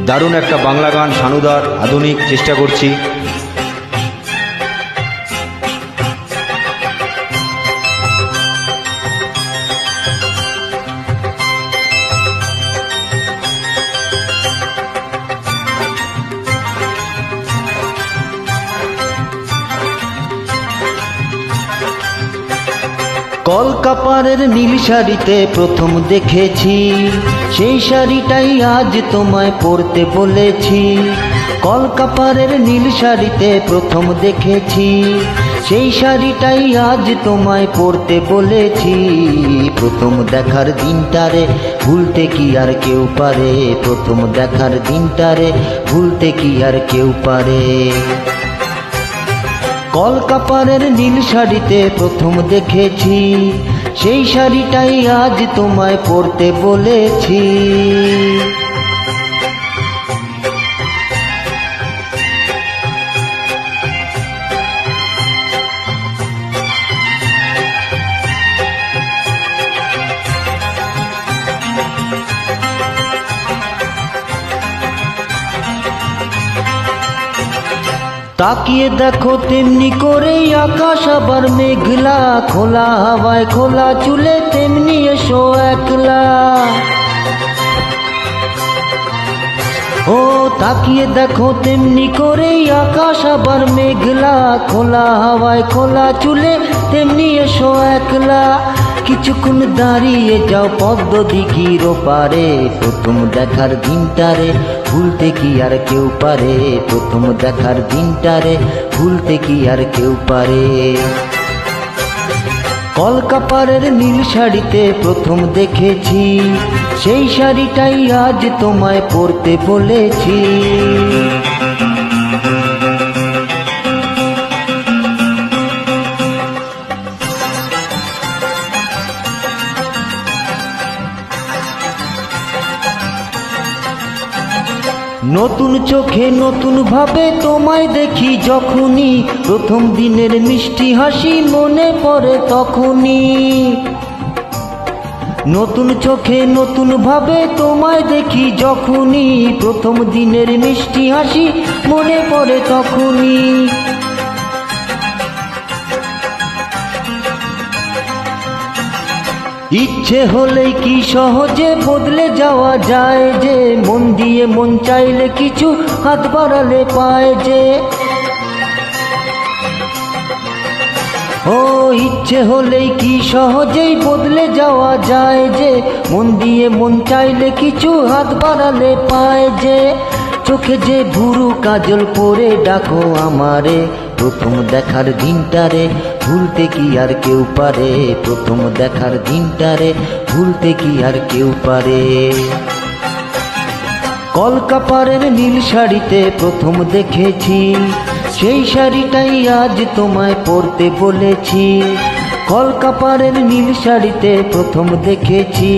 দারুণ একটা বাংলা গান সানুদার আধুনিক চেষ্টা করছি। কলকাপাড়ের নীল শাড়িতে প্রথম দেখেছি, সেই শাড়িটাই আজ তোমায় পরতে বলেছি। কলকাপাড়ের নীল শাড়িতে প্রথম দেখেছি, সেই শাড়িটাই আজ তোমায় পরতে বলেছি। প্রথম দেখার দিনটারে ভুলতে কি আর কেউ পারে, প্রথম দেখার দিনটারে ভুলতে কি আর কেউ পারে। কলকাপাড়ের নীল শাড়িতে প্রথম দেখেছি, সেই শাড়িটাই আজ তোমায় পরতে বলেছি। তাকিয়ে দেখো তেমনি করে আকাশ আবার মেঘলা, খোলা হাওয়ায় খোলা চুলে তেমনি এসো একলা। ও তাকিয়ে দেখো তেমনি করে আকাশ আবার মেঘলা, খোলা হাওয়ায় খোলা চুলে তেমনি এসো একলা। কিছুক্ষণ দাঁড়িয়ে যাও পদ্ম দিঘির ওপারে, প্রথম দেখার দিনটারে ভুলতে কি আর কেউ পারে, প্রথম দেখার দিনটারে ভুলতে কি আর কেউ পারে। কলকাপাড়ের নীল শাড়িতে প্রথম দেখেছি, সেই শাড়িটাই আজ তোমায় পরতে বলেছি। নতুন চোখে নতুন ভাবে তোমায় দেখি যখনই, প্রথম দিনের মিষ্টি হাসি মনে পড়ে তখনই। নতুন চোখে নতুন ভাবে তোমায় দেখি যখনই, প্রথম দিনের মিষ্টি হাসি মনে পড়ে তখনই। ইচ্ছে হলেই কি সহজে বদলে যাওয়া যায় যে, মন দিয়ে মন চাইলে কিছু হাত বাড়ালে পায় যে। ও ইচ্ছে হলেই কি সহজেই বদলে যাওয়া যায় যে, মন দিয়ে মন চাইলে কিছু হাত বাড়ালে পায় যে। চোখে যে ভুরু কাজল পরে ডাকো আমারে, প্রথম দেখার দিনটারে ভুলতে কি আর কেউ পারে, প্রথম দেখার দিনটারে ভুলতে কি আর কেউ পারে। কলকাপাড়ের নীল শাড়িতে প্রথম দেখেছি, সেই শাড়িটাই আজ তোমায় পরতে বলেছি। কলকাপাড়ের নীল শাড়িতে প্রথম দেখেছি,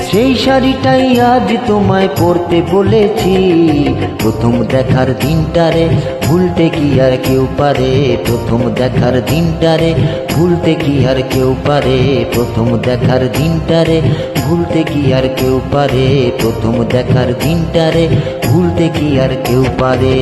সেই শাড়িটাই আজ তোমায় পরতে বলেছি। প্রথম দেখার দিনটারে ভুলতে কি আর কেউ পারে, প্রথম দেখার দিনটারে ভুলতে কি আর কেউ পারে, প্রথম দেখার দিনটারে ভুলতে কি আর কেউ পারে, প্রথম দেখার দিনটারে ভুলতে কি আর কেউ পারে।